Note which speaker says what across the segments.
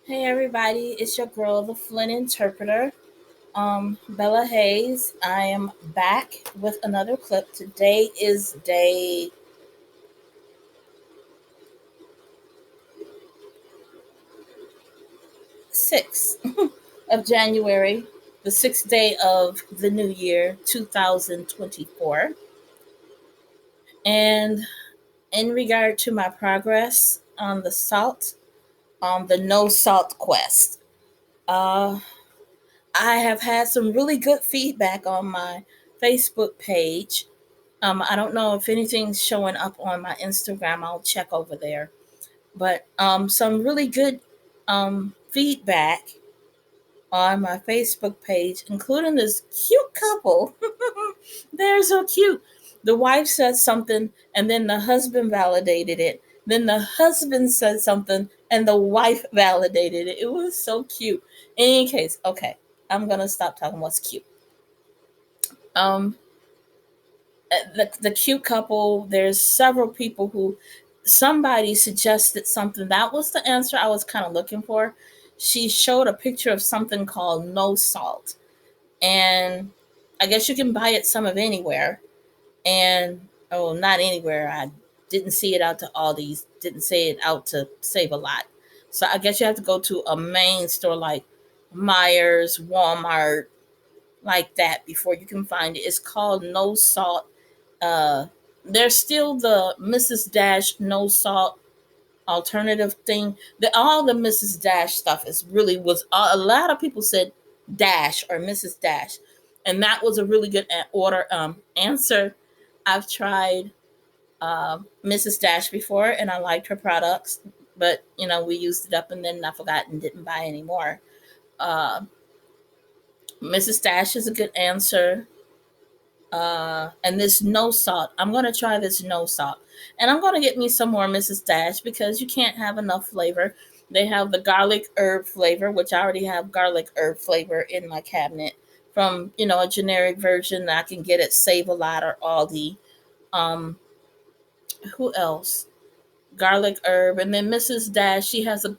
Speaker 1: Hey everybody, it's your girl, the Flynn Interpreter, Bella Hayes. I am back with another clip. Today is day 6 of January, the sixth day of the new year, 2024. And in regard to my progress on the no salt quest, uh, I have had some really good feedback on my Facebook page. I don't know if anything's showing up on my Instagram. I'll check over there. But some really good feedback on my Facebook page, including this cute couple. They're so cute. The wife said something, and then the husband validated it. Then the husband said something, and the wife validated it. It was so cute. In any case, okay, I'm gonna stop talking what's cute. Um, the cute couple, there's several people who somebody suggested something that was the answer I was kind of looking for. She showed a picture of something called no salt, and I guess you can buy it some of anywhere. And oh, not anywhere, I didn't see it out to Aldi's, didn't see it out to Save a Lot. So I guess you have to go to a main store like Myers, Walmart, like that before you can find it. It's called no salt. uh, there's still the Mrs. Dash no salt alternative thing. All the Mrs. Dash stuff is really was a lot of people said Dash or Mrs. Dash, and that was a really good order answer. I've tried Mrs. Dash before, and I liked her products, but we used it up and then I forgot and didn't buy anymore. Uh, Mrs. Dash is a good answer. And this no salt. I'm gonna try this no salt, and I'm gonna get me some more Mrs. Dash because you can't have enough flavor. They have the garlic herb flavor, which I already have garlic herb flavor in my cabinet from a generic version that I can get at Save a Lot or Aldi. Um, who else? Garlic herb, and then Mrs. Dash. She has a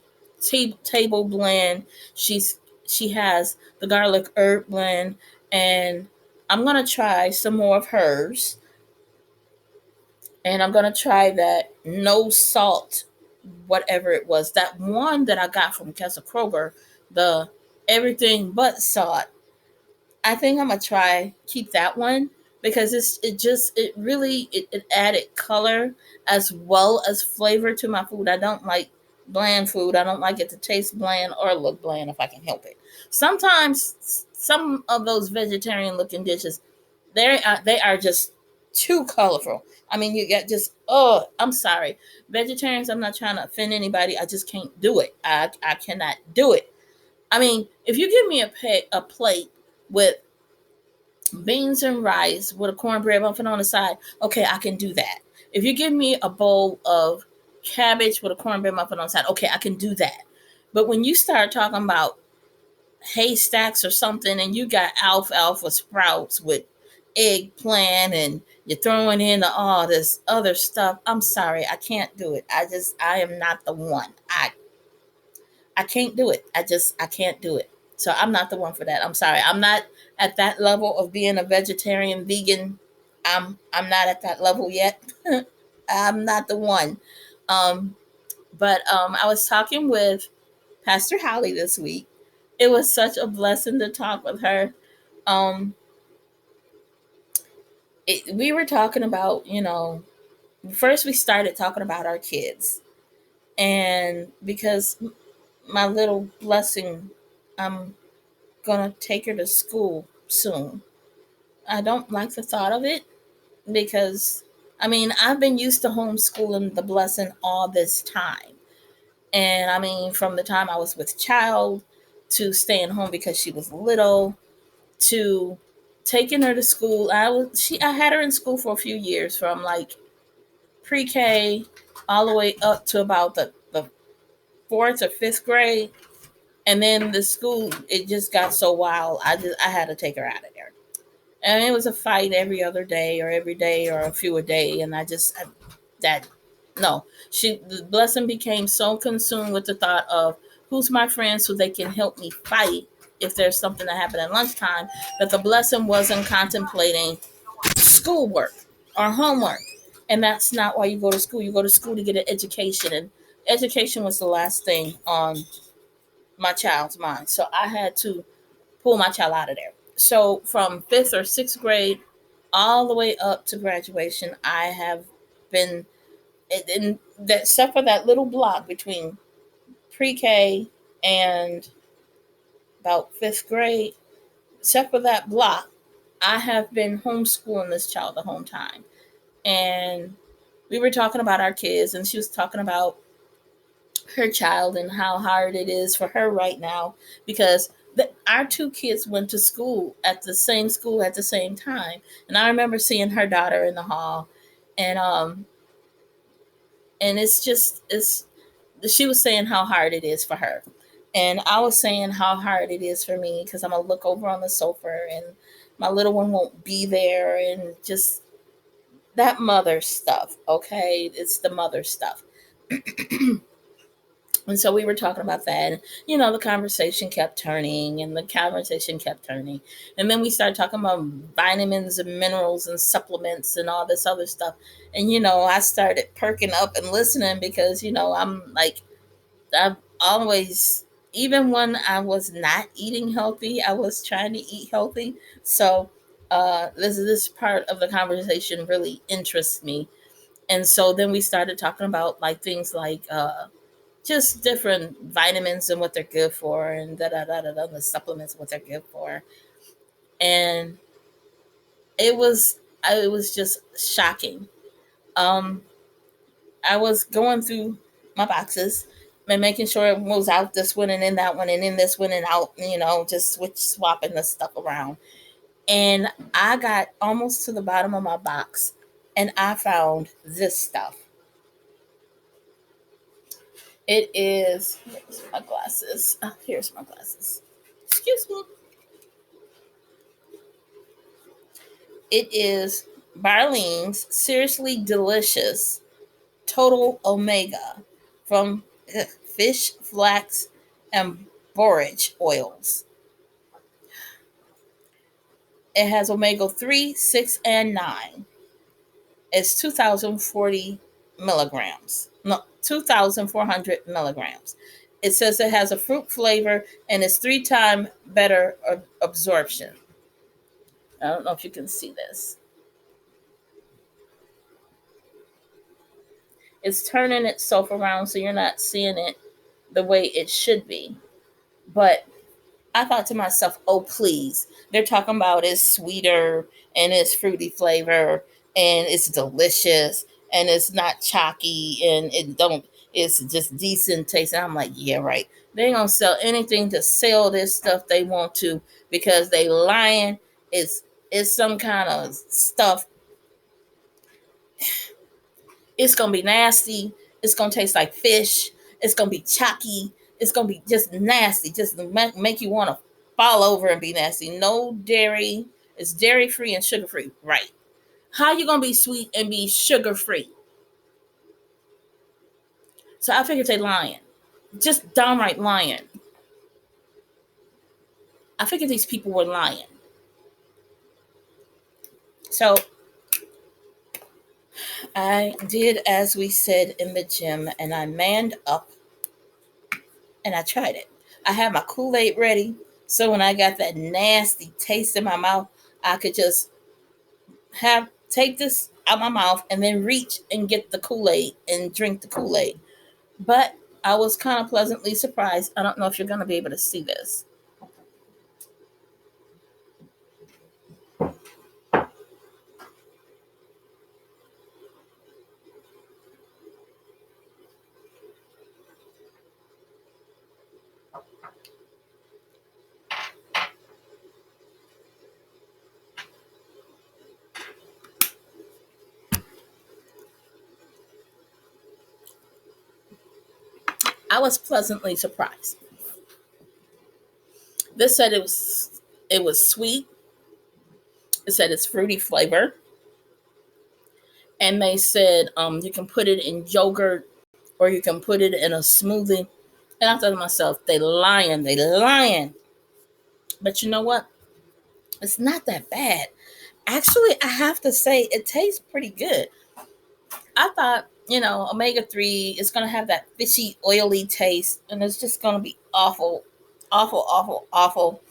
Speaker 1: table blend. She has the garlic herb blend, and I'm gonna try some more of hers, and I'm gonna try that no salt, whatever it was. That one that I got from Kessa Kroger, the everything but salt. I think I'm gonna try keep that one because it added color as well as flavor to my food. I don't like bland food. I don't like it to taste bland or look bland if I can help it. Sometimes some of those vegetarian looking dishes, they are just too colorful. I mean, you get just I'm sorry, vegetarians. I'm not trying to offend anybody. I just can't do it. I cannot do it. I mean, if you give me a plate with beans and rice with a cornbread muffin on the side, okay, I can do that. If you give me a bowl of cabbage with a cornbread muffin on the side, okay, I can do that. But when you start talking about haystacks or something and you got alfalfa sprouts with eggplant and you're throwing in all this other stuff, I'm sorry, I can't do it. I am not the one. I can't do it. I can't do it. So I'm not the one for that. I'm sorry. I'm not at that level of being a vegetarian vegan. I'm not at that level yet. I'm not the one. Um, but I was talking with Pastor Holly this week. It was such a blessing to talk with her. Um, we were talking about, first we started talking about our kids, and because my little blessing, I'm gonna take her to school soon. I don't like the thought of it because I mean I've been used to homeschooling the blessing all this time. And I mean from the time I was with child to staying home because she was little to taking her to school. I had her in school for a few years from like pre-K all the way up to about the fourth or fifth grade. And then the school it just got so wild. I had to take her out of there. And it was a fight every other day or every day or a few a day, and that no, she the blessing became so consumed with the thought of who's my friend so they can help me fight if there's something that happened at lunchtime. But the blessing wasn't contemplating schoolwork or homework. And that's not why you go to school. You go to school to get an education. And education was the last thing on my child's mind. So I had to pull my child out of there. So from fifth or sixth grade all the way up to graduation, I have been in that, except for that little block between pre-K and about fifth grade, except for that block, I have been homeschooling this child the whole time. And we were talking about our kids, and she was talking about her child and how hard it is for her right now because our two kids went to school at the same time. And I remember seeing her daughter in the hall, and it's just it's she was saying how hard it is for her. And I was saying how hard it is for me because I'm going to look over on the sofa and my little one won't be there, and just that mother stuff. Okay. It's the mother stuff. And so we were talking about that. And, the conversation kept turning and the conversation kept turning. And then we started talking about vitamins and minerals and supplements and all this other stuff. And, I started perking up and listening because, I'm like, I've always, even when I was not eating healthy, I was trying to eat healthy. So this part of the conversation really interests me. And so then we started talking about like things like just different vitamins and what they're good for, and the supplements what they're good for. And it was just shocking. Um, I was going through my boxes and making sure it was out this one and in that one and in this one and out, just swapping the stuff around. And I got almost to the bottom of my box and I found this stuff. It is, here's my glasses. Here's my glasses. Excuse me. It is Barlean's Seriously Delicious Total Omega from fish, flax, and borage oils. It has omega 3, 6, and 9. It's 2,040 milligrams. No, 2,400 milligrams. It says it has a fruit flavor and it's 3 times better absorption. I don't know if you can see this. It's turning itself around so you're not seeing it the way it should be. But I thought to myself, oh, please. They're talking about it's sweeter and it's fruity flavor and it's delicious and it's not chalky and it's just decent taste. And I'm like, yeah, right. They ain't gonna sell anything to sell this stuff they want to because they lying. It's some kind of stuff. It's gonna be nasty. It's gonna taste like fish. It's gonna be chalky. It's gonna be just nasty. Just make you want to fall over and be nasty. No dairy. It's dairy free and sugar free. Right? How you gonna be sweet and be sugar free? So I figured they lying. Just downright lying. I figured these people were lying. So I did as we said in the gym, and I manned up and I tried it. I had my Kool-Aid ready, so when I got that nasty taste in my mouth, I could just have take this out my mouth and then reach and get the Kool-Aid and drink the Kool-Aid. But I was kind of pleasantly surprised. I don't know if you're going to be able to see this. I was pleasantly surprised. This said it was sweet. It said it's fruity flavor, and they said you can put it in yogurt or you can put it in a smoothie. And I thought to myself, they lying. But you know what? It's not that bad. Actually, I have to say, it tastes pretty good. I thought, omega 3 is going to have that fishy, oily taste, and it's just going to be awful, awful, awful, awful.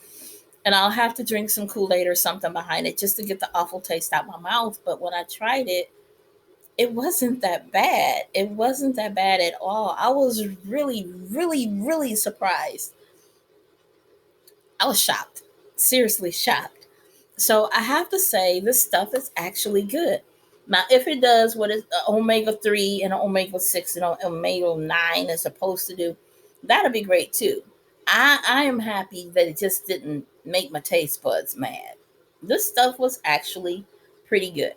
Speaker 1: And I'll have to drink some Kool Aid or something behind it just to get the awful taste out my mouth. But when I tried it, it wasn't that bad. It wasn't that bad at all. I was really, really, really surprised. I was shocked, seriously shocked. So I have to say, this stuff is actually good. Now, if it does what is omega 3 and omega 6 and omega 9 is supposed to do, that'll be great too. I am happy that it just didn't make my taste buds mad. This stuff was actually pretty good.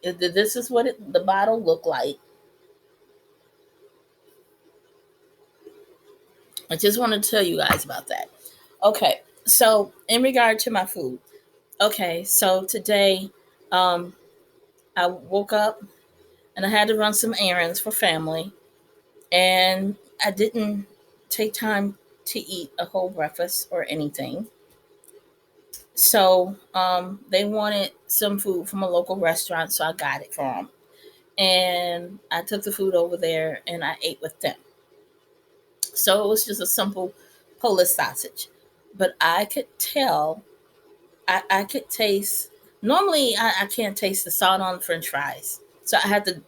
Speaker 1: This is what the bottle looked like. I just wanted to tell you guys about that. Okay, so in regard to my food, okay, so today um, I woke up and I had to run some errands for family, and I didn't take time to eat a whole breakfast or anything. So they wanted some food from a local restaurant, so I got it for them. And I took the food over there and I ate with them. So it was just a simple Polish sausage. But I could tell, I could taste, normally I can't taste the salt on french fries. So I had to,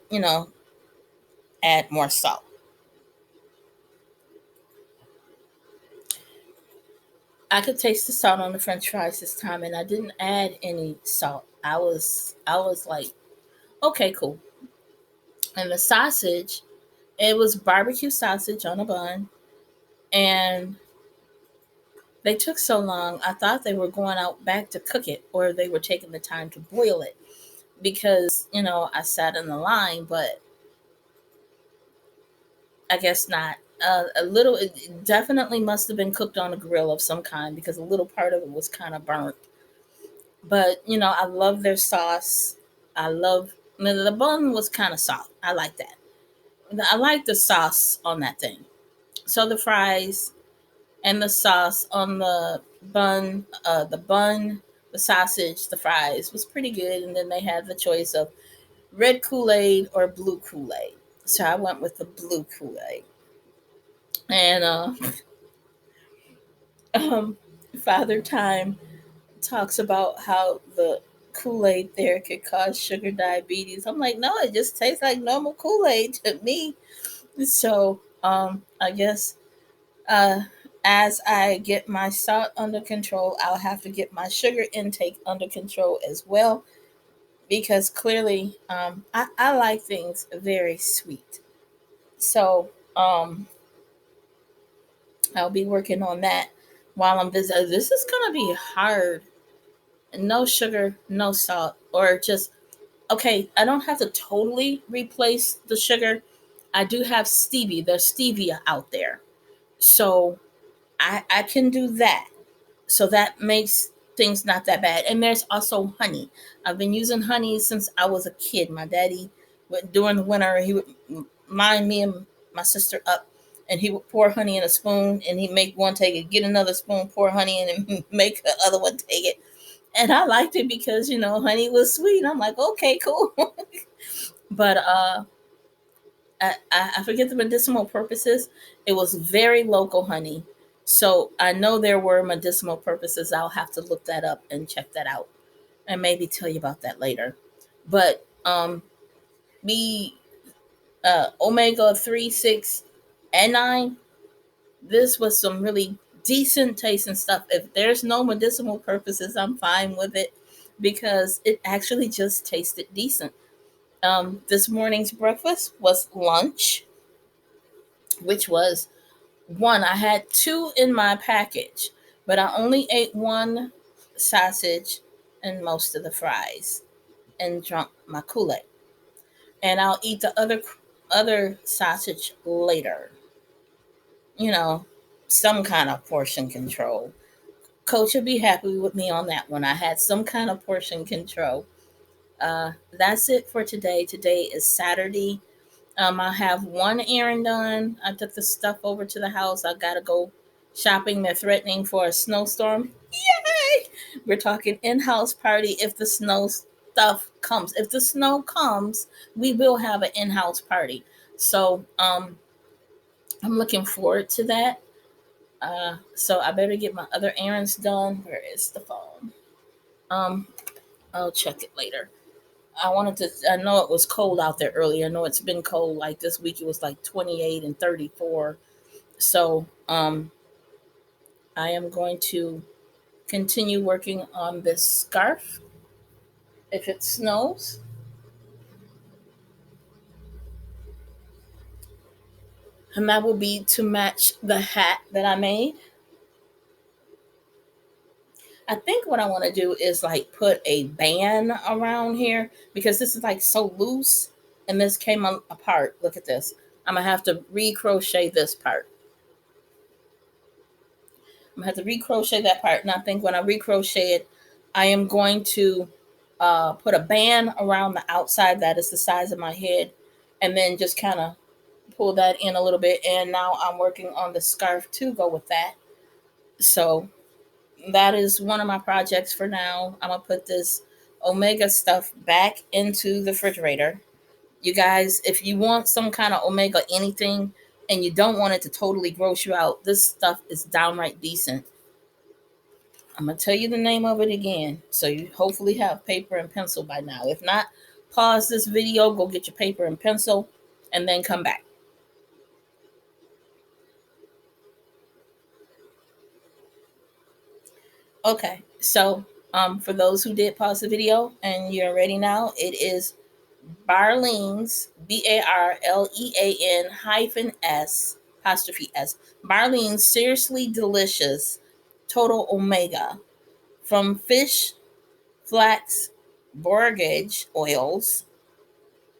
Speaker 1: add more salt. I could taste the salt on the french fries this time and I didn't add any salt. I was like, okay, cool. And the sausage, it was barbecue sausage on a bun, and they took so long. I thought they were going out back to cook it or they were taking the time to boil it because, I sat in the line, but I guess not. A little, it definitely must have been cooked on a grill of some kind because a little part of it was kind of burnt. But, I love their sauce. I love, the bun was kind of soft. I like that. I like the sauce on that thing. So the fries and the sauce on the bun, the sausage, the fries was pretty good. And then they had the choice of red Kool Aid or blue Kool Aid. So I went with the blue Kool Aid. And um, Father Time talks about how the Kool Aid there could cause sugar diabetes. I'm like, no, it just tastes like normal Kool Aid to me. So I guess uh, as I get my salt under control, I'll have to get my sugar intake under control as well because clearly I like things very sweet. So I'll be working on that while I'm busy. This is going to be hard. No sugar, no salt, or just, okay, I don't have to totally replace the sugar. I do have stevia. There's stevia out there. So I can do that. So that makes things not that bad. And there's also honey. I've been using honey since I was a kid. My daddy during the winter he would line me and my sister up, and he would pour honey in a spoon, and he'd make one take it, get another spoon, pour honey in, and make the other one take it. And I liked it because honey was sweet. I'm like, okay, cool. But I forget the medicinal purposes. It was very local honey. So I know there were medicinal purposes. I'll have to look that up and check that out and maybe tell you about that later. But me omega 3, 6, and 9, this was some really decent tasting stuff. If there's no medicinal purposes, I'm fine with it because it actually just tasted decent. This morning's breakfast was lunch, which was one. I had two in my package, but I only ate one sausage and most of the fries and drunk my Kool Aid. And I'll eat the other sausage later. You know, some kind of portion control. Coach would be happy with me on that one. I had some kind of portion control. That's it for today. Today is Saturday. I have one errand done. I took the stuff over to the house. I gotta go shopping. They're threatening for a snowstorm. Yay! We're talking in-house party if the snow stuff comes. If the snow comes, we will have an in-house party. So I'm looking forward to that. So I better get my other errands done. Where is the phone? Um, I'll check it later. I wanted to. I know it was cold out there earlier. I know it's been cold. Like this week, it was like 28 and 34. So I am going to continue working on this scarf if it snows, and that will be to match the hat that I made. I think what I want to do is like put a band around here because this is like so loose and this came apart. Look at this. I'm gonna have to recrochet this part. I'm gonna have to recrochet that part. And I think when I recrochet it, I am going to put a band around the outside that is the size of my head, and then just kind of pull that in a little bit. And now I'm working on the scarf to go with that. So that is one of my projects for now. I'm gonna put this Omega stuff back into the refrigerator. You guys, if you want some kind of Omega anything and you don't want it to totally gross you out, this stuff is downright decent. I'm gonna tell you the name of it again, so you hopefully have paper and pencil by now. If not, pause this video, go get your paper and pencil, and then come back. Okay, so for those who did pause the video and you're ready now, it is Barlean's BARLEAN hyphen S apostrophe S. Barlean's Seriously Delicious Total Omega from fish, flax, borage oils,